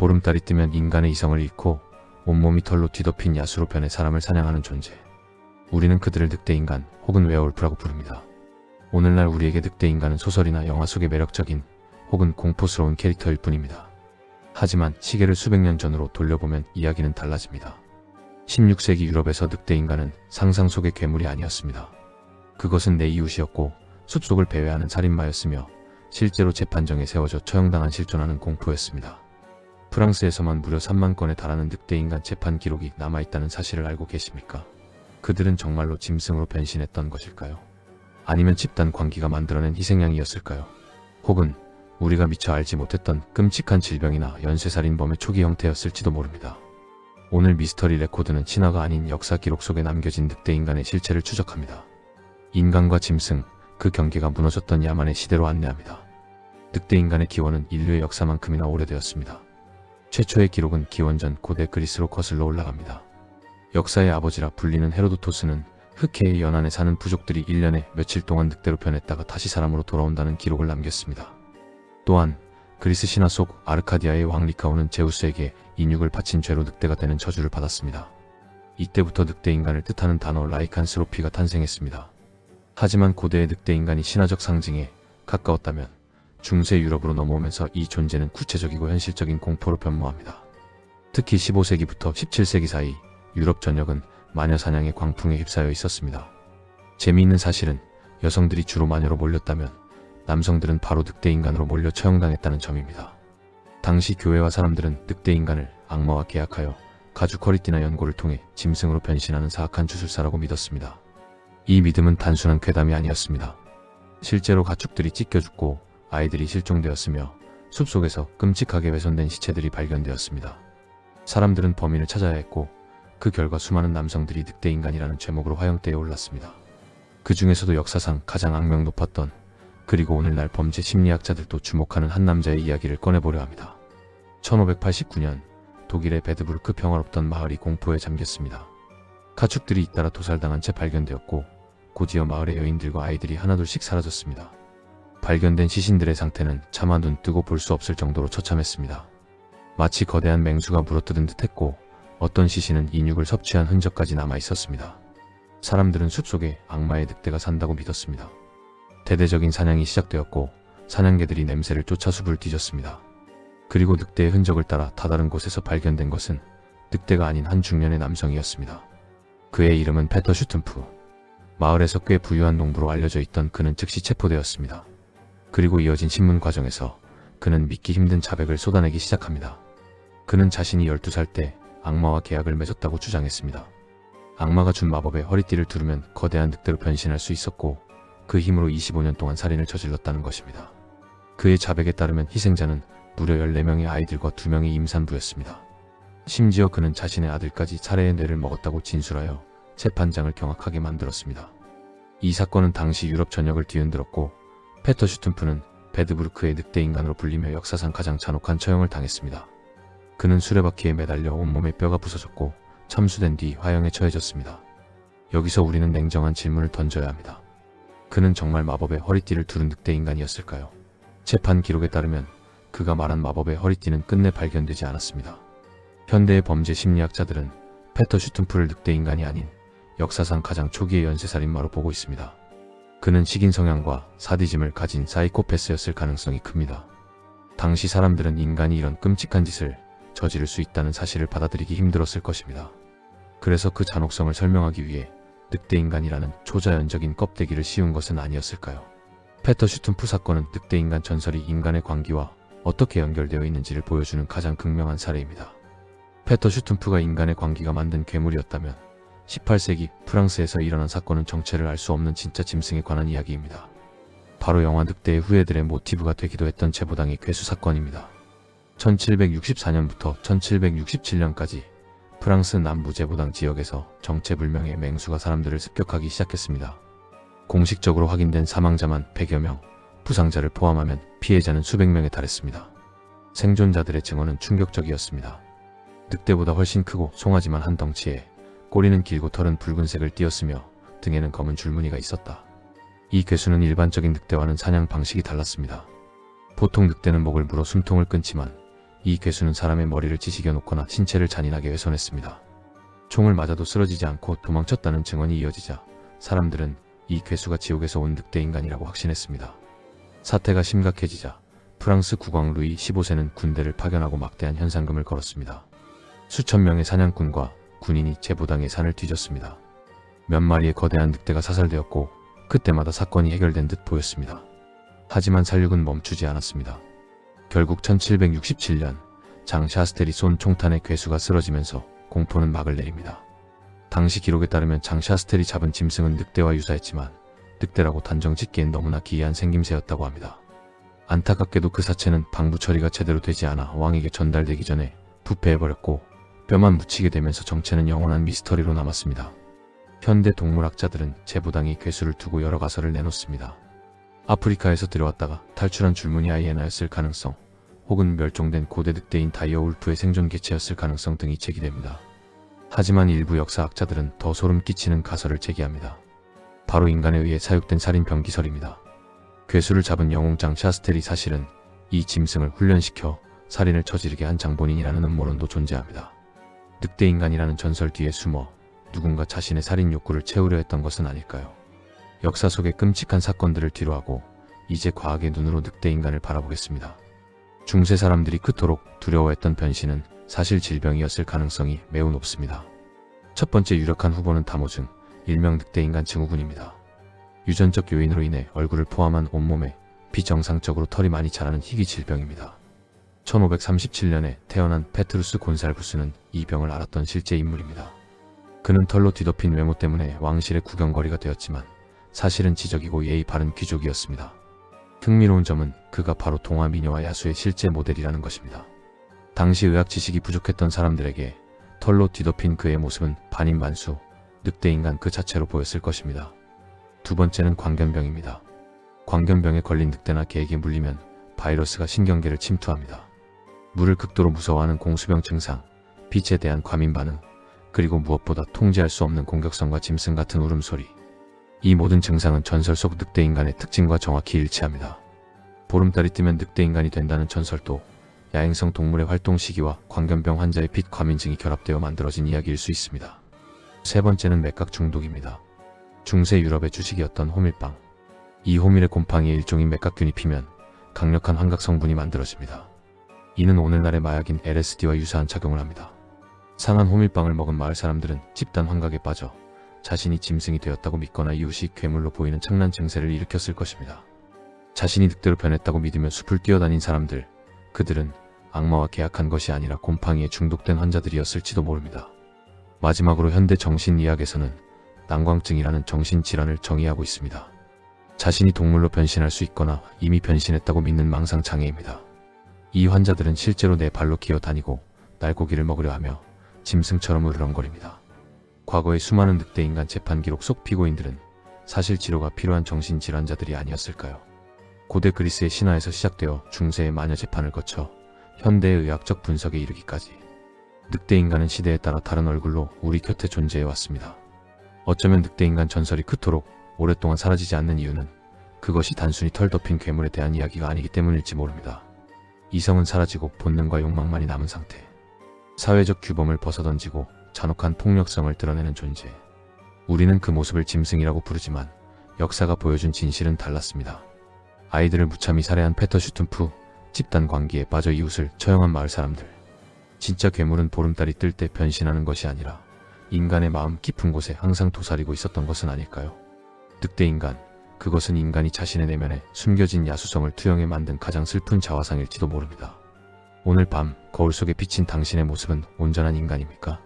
보름달이 뜨면 인간의 이성을 잃고 온몸이 털로 뒤덮인 야수로 변해 사람을 사냥하는 존재. 우리는 그들을 늑대인간 혹은 웨어울프라고 부릅니다. 오늘날 우리에게 늑대인간은 소설이나 영화 속의 매력적인 혹은 공포스러운 캐릭터일 뿐입니다. 하지만 시계를 수백 년 전으로 돌려보면 이야기는 달라집니다. 16세기 유럽에서 늑대인간은 상상 속의 괴물이 아니었습니다. 그것은 내 이웃이었고 숲속을 배회하는 살인마였으며 실제로 재판정에 세워져 처형당한 실존하는 공포였습니다. 프랑스에서만 무려 3만 건에 달하는 늑대인간 재판 기록이 남아있다는 사실을 알고 계십니까? 그들은 정말로 짐승으로 변신했던 것일까요? 아니면 집단 광기가 만들어낸 희생양이었을까요? 혹은 우리가 미처 알지 못했던 끔찍한 질병이나 연쇄살인범의 초기 형태였을지도 모릅니다. 오늘 미스터리 레코드는 신화가 아닌 역사 기록 속에 남겨진 늑대인간의 실체를 추적합니다. 인간과 짐승, 그 경계가 무너졌던 야만의 시대로 안내합니다. 늑대인간의 기원은 인류의 역사만큼이나 오래되었습니다. 최초의 기록은 기원전 고대 그리스로 거슬러 올라갑니다. 역사의 아버지라 불리는 헤로도토스는 흑해의 연안에 사는 부족들이 1년에 며칠 동안 늑대로 변했다가 다시 사람으로 돌아온다는 기록을 남겼습니다. 또한 그리스 신화 속 아르카디아의 왕 리카오는 제우스에게 인육을 바친 죄로 늑대가 되는 저주를 받았습니다. 이때부터 늑대인간을 뜻하는 단어 라이칸스로피가 탄생했습니다. 하지만 고대의 늑대인간이 신화적 상징에 가까웠다면 중세 유럽으로 넘어오면서 이 존재는 구체적이고 현실적인 공포로 변모합니다. 특히 15세기부터 17세기 사이 유럽 전역은 마녀 사냥의 광풍에 휩싸여 있었습니다. 재미있는 사실은 여성들이 주로 마녀로 몰렸다면 남성들은 바로 늑대인간으로 몰려 처형당했다는 점입니다. 당시 교회와 사람들은 늑대인간을 악마와 계약하여 가죽 허리띠나 연고를 통해 짐승으로 변신하는 사악한 주술사라고 믿었습니다. 이 믿음은 단순한 괴담이 아니었습니다. 실제로 가축들이 찢겨 죽고 아이들이 실종되었으며 숲속에서 끔찍하게 훼손된 시체들이 발견되었습니다. 사람들은 범인을 찾아야 했고 그 결과 수많은 남성들이 늑대인간이라는 제목으로 화형대에 올랐습니다. 그 중에서도 역사상 가장 악명 높았던 그리고 오늘날 범죄 심리학자들도 주목하는 한 남자의 이야기를 꺼내보려 합니다. 1589년 독일의 베드부르크 평화롭던 마을이 공포에 잠겼습니다. 가축들이 잇따라 도살당한 채 발견되었고 곧이어 마을의 여인들과 아이들이 하나둘씩 사라졌습니다. 발견된 시신들의 상태는 차마 눈 뜨고 볼 수 없을 정도로 처참했습니다. 마치 거대한 맹수가 물어뜯은 듯했고 어떤 시신은 인육을 섭취한 흔적까지 남아 있었습니다. 사람들은 숲속에 악마의 늑대가 산다고 믿었습니다. 대대적인 사냥이 시작되었고 사냥개들이 냄새를 쫓아 숲을 뒤졌습니다. 그리고 늑대의 흔적을 따라 다다른 곳에서 발견된 것은 늑대가 아닌 한 중년의 남성이었습니다. 그의 이름은 페터 슈튼프. 마을에서 꽤 부유한 농부로 알려져 있던 그는 즉시 체포되었습니다. 그리고 이어진 신문 과정에서 그는 믿기 힘든 자백을 쏟아내기 시작합니다. 그는 자신이 12살 때 악마와 계약을 맺었다고 주장했습니다. 악마가 준 마법에 허리띠를 두르면 거대한 늑대로 변신할 수 있었고 그 힘으로 25년 동안 살인을 저질렀다는 것입니다. 그의 자백에 따르면 희생자는 무려 14명의 아이들과 2명의 임산부였습니다. 심지어 그는 자신의 아들까지 살해의 뇌를 먹었다고 진술하여 재판장을 경악하게 만들었습니다. 이 사건은 당시 유럽 전역을 뒤흔들었고 페터 슈튼프는 베드부르크의 늑대인간으로 불리며 역사상 가장 잔혹한 처형을 당했습니다. 그는 수레바퀴에 매달려 온몸에 뼈가 부서졌고 참수된 뒤 화형에 처해졌습니다. 여기서 우리는 냉정한 질문을 던져야 합니다. 그는 정말 마법의 허리띠를 두른 늑대인간이었을까요? 재판 기록에 따르면 그가 말한 마법의 허리띠는 끝내 발견되지 않았습니다. 현대의 범죄 심리학자들은 페터 슈튼프를 늑대인간이 아닌 역사상 가장 초기의 연쇄살인마로 보고 있습니다. 그는 식인 성향과 사디즘을 가진 사이코패스였을 가능성이 큽니다. 당시 사람들은 인간이 이런 끔찍한 짓을 저지를 수 있다는 사실을 받아들이기 힘들었을 것입니다. 그래서 그 잔혹성을 설명하기 위해 늑대인간이라는 초자연적인 껍데기를 씌운 것은 아니었을까요? 페터 슈튼프 사건은 늑대인간 전설이 인간의 광기와 어떻게 연결되어 있는지를 보여주는 가장 극명한 사례입니다. 페터 슈튼프가 인간의 광기가 만든 괴물이었다면 18세기 프랑스에서 일어난 사건은 정체를 알 수 없는 진짜 짐승에 관한 이야기입니다. 바로 영화 늑대의 후예들의 모티브가 되기도 했던 제보당의 괴수 사건입니다. 1764년부터 1767년까지 프랑스 남부 제보당 지역에서 정체불명의 맹수가 사람들을 습격하기 시작했습니다. 공식적으로 확인된 사망자만 100여 명, 부상자를 포함하면 피해자는 수백 명에 달했습니다. 생존자들의 증언은 충격적이었습니다. 늑대보다 훨씬 크고 송아지만 한 덩치에 꼬리는 길고 털은 붉은색을 띠었으며 등에는 검은 줄무늬가 있었다. 이 괴수는 일반적인 늑대와는 사냥 방식이 달랐습니다. 보통 늑대는 목을 물어 숨통을 끊지만 이 괴수는 사람의 머리를 지식여 놓거나 신체를 잔인하게 훼손했습니다. 총을 맞아도 쓰러지지 않고 도망쳤다는 증언이 이어지자 사람들은 이 괴수가 지옥에서 온 늑대인간이라고 확신했습니다. 사태가 심각해지자 프랑스 국왕 루이 15세는 군대를 파견하고 막대한 현상금을 걸었습니다. 수천 명의 사냥꾼과 군인이 제보당의 산을 뒤졌습니다. 몇 마리의 거대한 늑대가 사살되었고 그때마다 사건이 해결된 듯 보였습니다. 하지만 살육은 멈추지 않았습니다. 결국 1767년 장 샤스텔이 쏜 총탄에 괴수가 쓰러지면서 공포는 막을 내립니다. 당시 기록에 따르면 장 샤스텔이 잡은 짐승은 늑대와 유사했지만 늑대라고 단정 짓기엔 너무나 기이한 생김새였다고 합니다. 안타깝게도 그 사체는 방부 처리가 제대로 되지 않아 왕에게 전달되기 전에 부패해버렸고 뼈만 묻히게 되면서 정체는 영원한 미스터리로 남았습니다. 현대 동물학자들은 제보당이 괴수를 두고 여러 가설을 내놓습니다. 아프리카에서 들어왔다가 탈출한 줄무늬 하이에나였을 가능성, 혹은 멸종된 고대 늑대인 다이어울프의 생존 개체였을 가능성 등이 제기됩니다. 하지만 일부 역사학자들은 더 소름 끼치는 가설을 제기합니다. 바로 인간에 의해 사육된 살인병 기설입니다. 괴수를 잡은 영웅 장 샤스텔이 사실은 이 짐승을 훈련시켜 살인을 저지르게 한 장본인이라는 음모론도 존재합니다. 늑대인간이라는 전설 뒤에 숨어 누군가 자신의 살인 욕구를 채우려 했던 것은 아닐까요? 역사 속의 끔찍한 사건들을 뒤로하고 이제 과학의 눈으로 늑대인간을 바라보겠습니다. 중세 사람들이 그토록 두려워했던 변신은 사실 질병이었을 가능성이 매우 높습니다. 첫 번째 유력한 후보는 다모증, 일명 늑대인간 증후군입니다. 유전적 요인으로 인해 얼굴을 포함한 온몸에 비정상적으로 털이 많이 자라는 희귀 질병입니다. 1537년에 태어난 페트루스 곤살부스는 이 병을 앓았던 실제 인물입니다. 그는 털로 뒤덮인 외모 때문에 왕실의 구경거리가 되었지만 사실은 지적이고 예의 바른 귀족이었습니다. 흥미로운 점은 그가 바로 동화 미녀와 야수의 실제 모델이라는 것입니다. 당시 의학 지식이 부족했던 사람들에게 털로 뒤덮인 그의 모습은 반인반수, 늑대인간 그 자체로 보였을 것입니다. 두 번째는 광견병입니다. 광견병에 걸린 늑대나 개에게 물리면 바이러스가 신경계를 침투합니다. 물을 극도로 무서워하는 공수병 증상, 빛에 대한 과민 반응, 그리고 무엇보다 통제할 수 없는 공격성과 짐승 같은 울음소리. 이 모든 증상은 전설 속 늑대인간의 특징과 정확히 일치합니다. 보름달이 뜨면 늑대인간이 된다는 전설도 야행성 동물의 활동 시기와 광견병 환자의 빛 과민증이 결합되어 만들어진 이야기일 수 있습니다. 세 번째는 맥각 중독입니다. 중세 유럽의 주식이었던 호밀빵. 이 호밀의 곰팡이의 일종인 맥각균이 피면 강력한 환각 성분이 만들어집니다. 이는 오늘날의 마약인 LSD와 유사한 작용을 합니다. 상한 호밀빵을 먹은 마을 사람들은 집단 환각에 빠져 자신이 짐승이 되었다고 믿거나 이웃이 괴물로 보이는 창난 증세를 일으켰을 것입니다. 자신이 늑대로 변했다고 믿으며 숲을 뛰어다닌 사람들, 그들은 악마와 계약한 것이 아니라 곰팡이에 중독된 환자들이었을지도 모릅니다. 마지막으로 현대 정신의학에서는 난광증이라는 정신질환을 정의하고 있습니다. 자신이 동물로 변신할 수 있거나 이미 변신했다고 믿는 망상장애입니다. 이 환자들은 실제로 내 발로 기어다니고 날고기를 먹으려 하며 짐승처럼 으르렁거립니다. 과거의 수많은 늑대인간 재판 기록 속 피고인들은 사실 치료가 필요한 정신질환자들이 아니었을까요? 고대 그리스의 신화에서 시작되어 중세의 마녀 재판을 거쳐 현대의 의학적 분석에 이르기까지 늑대인간은 시대에 따라 다른 얼굴로 우리 곁에 존재해 왔습니다. 어쩌면 늑대인간 전설이 그토록 오랫동안 사라지지 않는 이유는 그것이 단순히 털 덮인 괴물에 대한 이야기가 아니기 때문일지 모릅니다. 이성은 사라지고 본능과 욕망만이 남은 상태. 사회적 규범을 벗어던지고 잔혹한 폭력성을 드러내는 존재. 우리는 그 모습을 짐승이라고 부르지만 역사가 보여준 진실은 달랐습니다. 아이들을 무참히 살해한 페터 슈튼프, 집단 관계에 빠져 이웃을 처형한 마을 사람들. 진짜 괴물은 보름달이 뜰 때 변신하는 것이 아니라 인간의 마음 깊은 곳에 항상 도사리고 있었던 것은 아닐까요? 늑대인간, 그것은 인간이 자신의 내면에 숨겨진 야수성을 투영해 만든 가장 슬픈 자화상일지도 모릅니다. 오늘 밤 거울 속에 비친 당신의 모습은 온전한 인간입니까?